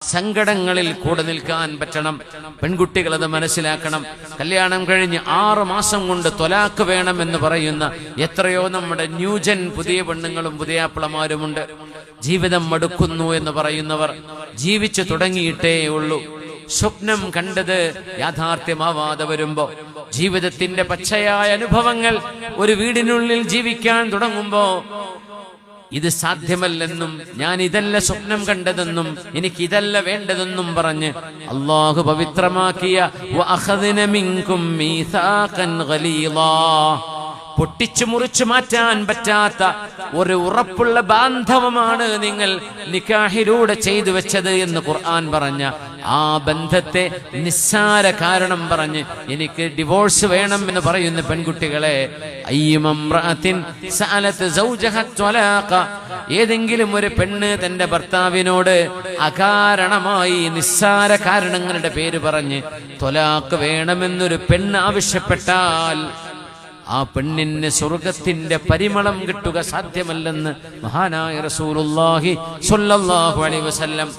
സങ്കടങ്ങളിൽ കൂടെ നിൽക്കാൻ പറ്റണം. പെൺകുട്ടികൾ അത് മനസ്സിലാക്കണം. കല്യാണം കഴിഞ്ഞ് 6 മാസം കൊണ്ട് ത്വലാഖ് വേണമെന്ന് പറയുന്ന എത്രയോ നമ്മുടെ ന്യൂജൻ പുതിയ പെണ്ണുങ്ങളും പുതിയാപ്പിളമാരുമുണ്ട്. ജീവിതം മടുക്കുന്നു എന്ന് പറയുന്നവർ ജീവിച്ചു തുടങ്ങിയിട്ടേ ഉള്ളൂ. സ്വപ്നം കണ്ടത് യാഥാർത്ഥ്യമാവാതെ വരുമ്പോ, ജീവിതത്തിന്റെ പച്ചയായ അനുഭവങ്ങൾ ഒരു വീടിനുള്ളിൽ ജീവിക്കാൻ തുടങ്ങുമ്പോ ഇത് സാധ്യമല്ലെന്നും ഞാൻ ഇതല്ല സ്വപ്നം കണ്ടതെന്നും എനിക്കിതല്ല വേണ്ടതെന്നും പറഞ്ഞ് അല്ലാഹു പവിത്രമാക്കിയ വഅഖദ്ന മിൻകും മീസാഖൻ ഗലീളാ, പൊട്ടിച്ചു മുറിച്ചു മാറ്റാൻ പറ്റാത്ത ഒരു ഉറപ്പുള്ള ബാന്ധവമാണ് നിങ്ങൾ നിക്കാഹിലൂടെ ചെയ്തു വെച്ചത് എന്ന് ഖുർആൻ പറഞ്ഞ ആ ബന്ധത്തെ നിസ്സാര കാരണം പറഞ്ഞ് എനിക്ക് ഡിവോഴ്സ് വേണം എന്ന് പറയുന്ന പെൺകുട്ടികളെ, ഏതെങ്കിലും ഒരു പെണ്ണ് തന്റെ ഭർത്താവിനോട് അകാരണമായി നിസ്സാര കാരണങ്ങളുടെ പേര് പറഞ്ഞ് ത്വലാഖ് വേണമെന്നൊരു പെണ്ണ് ആവശ്യപ്പെട്ടാൽ ആ പെണ്ണിന് സ്വർഗത്തിന്റെ പരിമളം കിട്ടുക സാധ്യമല്ലെന്ന് മഹാനായ റസൂലുള്ളാഹി സ്വല്ലല്ലാഹു അലൈഹി വസല്ലം